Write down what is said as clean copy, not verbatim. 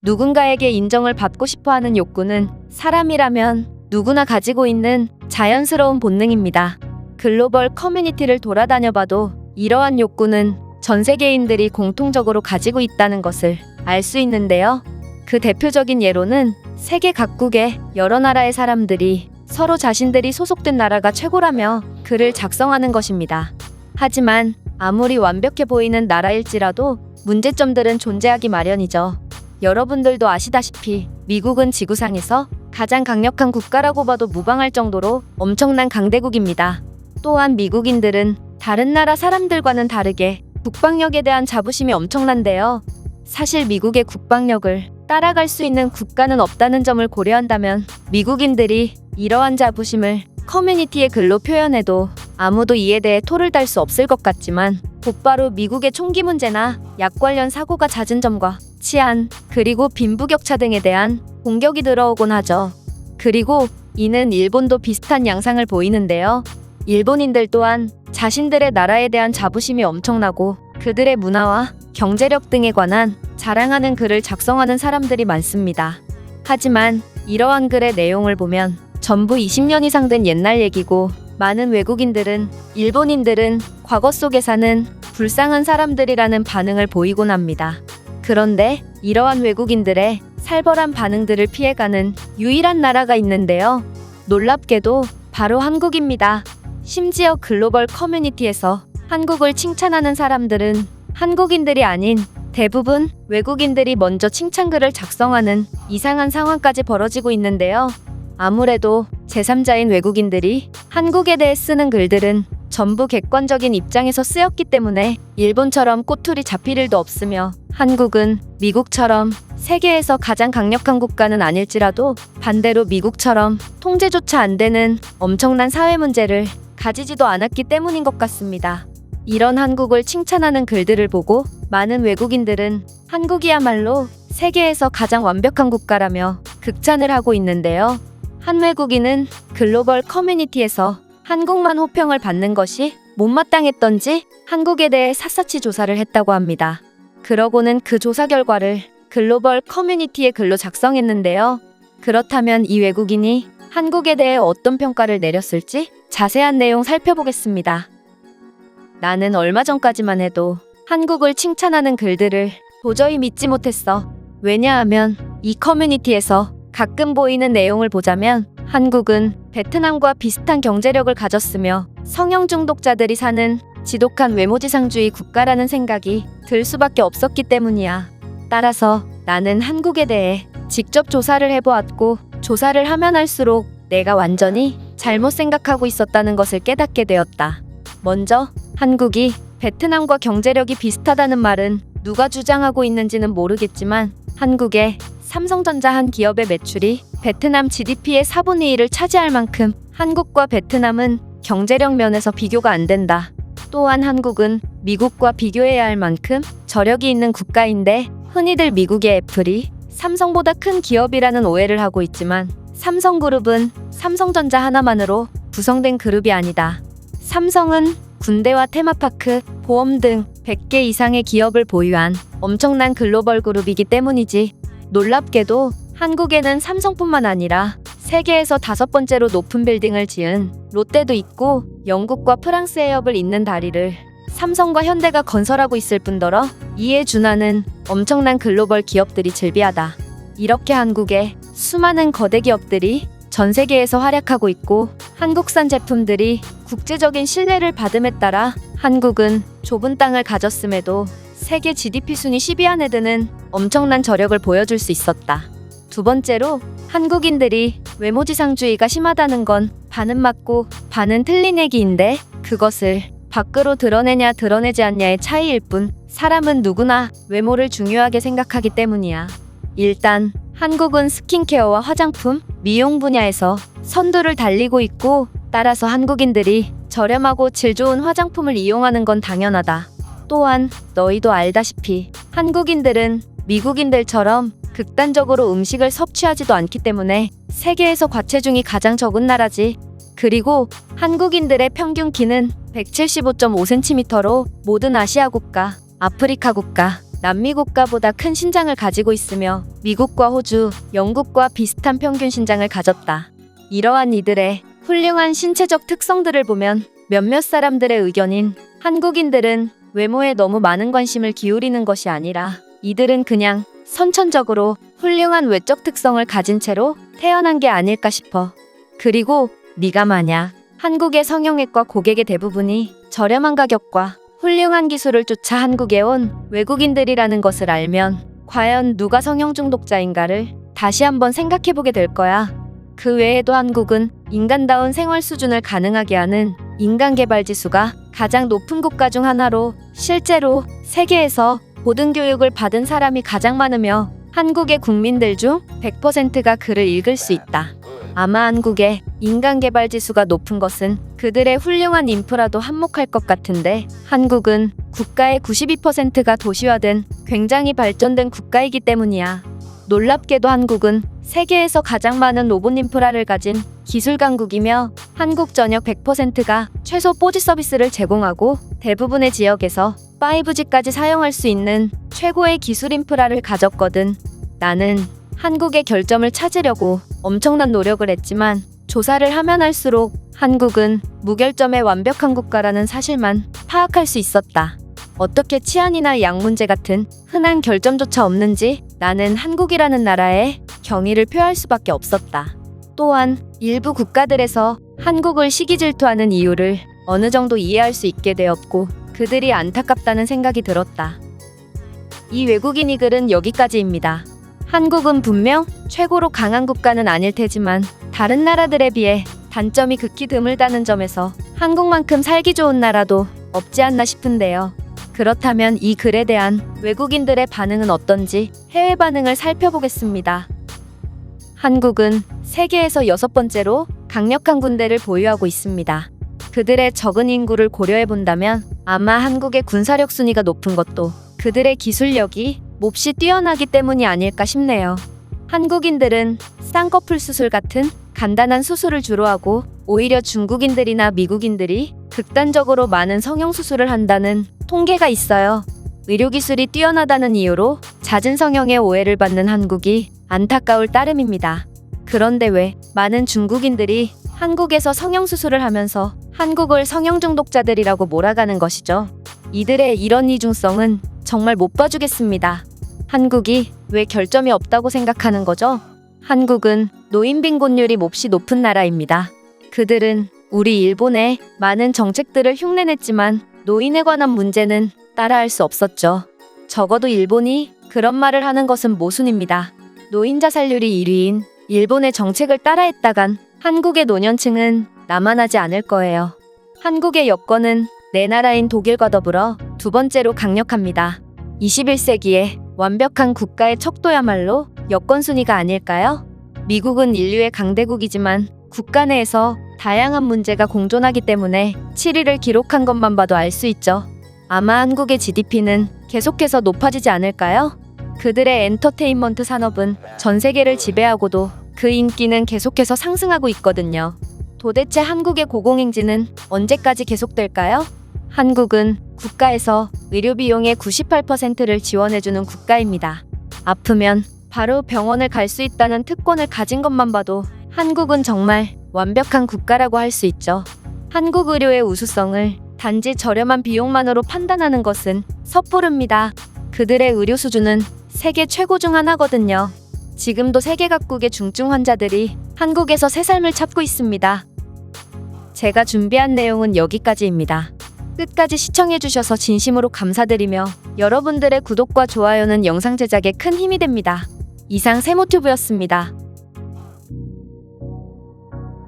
누군가에게 인정을 받고 싶어 하는 욕구는 사람이라면 누구나 가지고 있는 자연스러운 본능입니다. 글로벌 커뮤니티를 돌아다녀 봐도 이러한 욕구는 전 세계인들이 공통적으로 가지고 있다는 것을 알 수 있는데요. 그 대표적인 예로는 세계 각국의 여러 나라의 사람들이 서로 자신들이 소속된 나라가 최고라며 글을 작성하는 것입니다. 하지만 아무리 완벽해 보이는 나라일지라도 문제점들은 존재하기 마련이죠. 여러분들도 아시다시피 미국은 지구상에서 가장 강력한 국가라고 봐도 무방할 정도로 엄청난 강대국입니다. 또한 미국인들은 다른 나라 사람들과는 다르게 국방력에 대한 자부심이 엄청난데요. 사실 미국의 국방력을 따라갈 수 있는 국가는 없다는 점을 고려한다면 미국인들이 이러한 자부심을 커뮤니티의 글로 표현해도 아무도 이에 대해 토를 달 수 없을 것 같지만 곧바로 미국의 총기 문제나 약 관련 사고가 잦은 점과 치안, 그리고 빈부격차 등에 대한 공격이 들어오곤 하죠. 그리고 이는 일본도 비슷한 양상을 보이는데요. 일본인들 또한 자신들의 나라에 대한 자부심이 엄청나고 그들의 문화와 경제력 등에 관한 자랑하는 글을 작성하는 사람들이 많습니다. 하지만 이러한 글의 내용을 보면 전부 20년 이상 된 옛날 얘기고 많은 외국인들은 일본인들은 과거 속에 사는 불쌍한 사람들이라는 반응을 보이곤 합니다. 그런데 이러한 외국인들의 살벌한 반응들을 피해가는 유일한 나라가 있는데요. 놀랍게도 바로 한국입니다. 심지어 글로벌 커뮤니티에서 한국을 칭찬하는 사람들은 한국인들이 아닌 대부분 외국인들이 먼저 칭찬글을 작성하는 이상한 상황까지 벌어지고 있는데요. 아무래도 제3자인 외국인들이 한국에 대해 쓰는 글들은 전부 객관적인 입장에서 쓰였기 때문에 일본처럼 꼬투리 잡힐 일도 없으며 한국은 미국처럼 세계에서 가장 강력한 국가는 아닐지라도 반대로 미국처럼 통제조차 안 되는 엄청난 사회 문제를 가지지도 않았기 때문인 것 같습니다. 이런 한국을 칭찬하는 글들을 보고 많은 외국인들은 한국이야말로 세계에서 가장 완벽한 국가라며 극찬을 하고 있는데요. 한 외국인은 글로벌 커뮤니티에서 한국만 호평을 받는 것이 못마땅했던지 한국에 대해 샅샅이 조사를 했다고 합니다. 그러고는 그 조사 결과를 글로벌 커뮤니티에 글로 작성했는데요. 그렇다면 이 외국인이 한국에 대해 어떤 평가를 내렸을지 자세한 내용 살펴보겠습니다. 나는 얼마 전까지만 해도 한국을 칭찬하는 글들을 도저히 믿지 못했어. 왜냐하면 이 커뮤니티에서 가끔 보이는 내용을 보자면 한국은 베트남과 비슷한 경제력을 가졌으며 성형 중독자들이 사는 지독한 외모지상주의 국가라는 생각이 들 수밖에 없었기 때문이야. 따라서 나는 한국에 대해 직접 조사를 해보았고 조사를 하면 할수록 내가 완전히 잘못 생각하고 있었다는 것을 깨닫게 되었다. 먼저 한국이 베트남과 경제력이 비슷하다는 말은 누가 주장하고 있는지는 모르겠지만 한국의 삼성전자 한 기업의 매출이 베트남 GDP의 4분의 1을 차지할 만큼 한국과 베트남은 경제력 면에서 비교가 안 된다. 또한 한국은 미국과 비교해야 할 만큼 저력이 있는 국가인데 흔히들 미국의 애플이 삼성보다 큰 기업이라는 오해를 하고 있지만 삼성그룹은 삼성전자 하나만으로 구성된 그룹이 아니다. 삼성은 군대와 테마파크, 보험 등 100개 이상의 기업을 보유한 엄청난 글로벌 그룹이기 때문이지. 놀랍게도 한국에는 삼성뿐만 아니라 세계에서 5번째로 높은 빌딩을 지은 롯데도 있고 영국과 프랑스의 협을 잇는 다리를 삼성과 현대가 건설하고 있을 뿐더러 이에 준하는 엄청난 글로벌 기업들이 즐비하다. 이렇게 한국의 수많은 거대 기업들이 전 세계에서 활약하고 있고 한국산 제품들이 국제적인 신뢰를 받음에 따라 한국은 좁은 땅을 가졌음에도 세계 GDP 순위 10위 안에 드는 엄청난 저력을 보여줄 수 있었다. 두 번째로 한국인들이 외모지상주의가 심하다는 건 반은 맞고 반은 틀린 얘기인데 그것을 밖으로 드러내냐 드러내지 않냐의 차이일 뿐 사람은 누구나 외모를 중요하게 생각하기 때문이야. 일단 한국은 스킨케어와 화장품, 미용 분야에서 선두를 달리고 있고 따라서 한국인들이 저렴하고 질 좋은 화장품을 이용하는 건 당연하다. 또한 너희도 알다시피 한국인들은 미국인들처럼 극단적으로 음식을 섭취하지도 않기 때문에 세계에서 과체중이 가장 적은 나라지. 그리고 한국인들의 평균 키는 175.5cm로 모든 아시아 국가, 아프리카 국가, 남미 국가보다 큰 신장을 가지고 있으며 미국과 호주, 영국과 비슷한 평균 신장을 가졌다. 이러한 이들의 훌륭한 신체적 특성들을 보면 몇몇 사람들의 의견인 한국인들은 외모에 너무 많은 관심을 기울이는 것이 아니라 이들은 그냥 선천적으로 훌륭한 외적 특성을 가진 채로 태어난 게 아닐까 싶어. 그리고 네가 만약 한국의 성형외과 고객의 대부분이 저렴한 가격과 훌륭한 기술을 쫓아 한국에 온 외국인들이라는 것을 알면 과연 누가 성형 중독자인가를 다시 한번 생각해보게 될 거야. 그 외에도 한국은 인간다운 생활 수준을 가능하게 하는 인간개발지수가 가장 높은 국가 중 하나로 실제로 세계에서 고등교육을 받은 사람이 가장 많으며 한국의 국민들 중 100%가 글을 읽을 수 있다. 아마 한국의 인간개발지수가 높은 것은 그들의 훌륭한 인프라도 한몫할 것 같은데 한국은 국가의 92%가 도시화된 굉장히 발전된 국가이기 때문이야. 놀랍게도 한국은 세계에서 가장 많은 로봇 인프라를 가진 기술 강국이며 한국 전역 100%가 최소 4G 서비스를 제공하고 대부분의 지역에서 5G까지 사용할 수 있는 최고의 기술 인프라를 가졌거든. 나는 한국의 결점을 찾으려고 엄청난 노력을 했지만 조사를 하면 할수록 한국은 무결점의 완벽한 국가라는 사실만 파악할 수 있었다. 어떻게 치안이나 약 문제 같은 흔한 결점조차 없는지 나는 한국이라는 나라에 경의를 표할 수밖에 없었다. 또한 일부 국가들에서 한국을 시기질투하는 이유를 어느 정도 이해할 수 있게 되었고 그들이 안타깝다는 생각이 들었다. 이 외국인이 글은 여기까지입니다. 한국은 분명 최고로 강한 국가는 아닐 테지만 다른 나라들에 비해 단점이 극히 드물다는 점에서 한국만큼 살기 좋은 나라도 없지 않나 싶은데요. 그렇다면 이 글에 대한 외국인들의 반응은 어떤지 해외 반응을 살펴보겠습니다. 한국은 세계에서 6번째로 강력한 군대를 보유하고 있습니다. 그들의 적은 인구를 고려해 본다면 아마 한국의 군사력 순위가 높은 것도 그들의 기술력이 몹시 뛰어나기 때문이 아닐까 싶네요. 한국인들은 쌍꺼풀 수술 같은 간단한 수술을 주로 하고 오히려 중국인들이나 미국인들이 극단적으로 많은 성형 수술을 한다는 통계가 있어요. 의료기술이 뛰어나다는 이유로 잦은 성형에 오해를 받는 한국이 안타까울 따름입니다. 그런데 왜 많은 중국인들이 한국에서 성형수술을 하면서 한국을 성형 중독자들이라고 몰아가는 것이죠? 이들의 이런 이중성은 정말 못 봐주겠습니다. 한국이 왜 결점이 없다고 생각하는 거죠? 한국은 노인 빈곤율이 몹시 높은 나라입니다. 그들은 우리 일본의 많은 정책들을 흉내냈지만 노인에 관한 문제는 따라할 수 없었죠. 적어도 일본이 그런 말을 하는 것은 모순입니다. 노인 자살률이 1위인 일본의 정책을 따라했다간 한국의 노년층은 남아나지 않을 거예요. 한국의 여건은 내 나라인 독일과 더불어 두 번째로 강력합니다. 21세기에 완벽한 국가의 척도야말로 여건 순위가 아닐까요? 미국은 인류의 강대국이지만 국가 내에서 다양한 문제가 공존하기 때문에 7위를 기록한 것만 봐도 알 수 있죠. 아마 한국의 GDP는 계속해서 높아지지 않을까요? 그들의 엔터테인먼트 산업은 전 세계를 지배하고도 그 인기는 계속해서 상승하고 있거든요. 도대체 한국의 고공행진은 언제까지 계속될까요? 한국은 국가에서 의료 비용의 98%를 지원해주는 국가입니다. 아프면 바로 병원을 갈 수 있다는 특권을 가진 것만 봐도 한국은 정말 완벽한 국가라고 할 수 있죠. 한국 의료의 우수성을 단지 저렴한 비용만으로 판단하는 것은 섣부릅니다. 그들의 의료 수준은 세계 최고 중 하나거든요. 지금도 세계 각국의 중증 환자들이 한국에서 새 삶을 찾고 있습니다. 제가 준비한 내용은 여기까지입니다. 끝까지 시청해주셔서 진심으로 감사드리며 여러분들의 구독과 좋아요는 영상 제작에 큰 힘이 됩니다. 이상 세모튜브였습니다.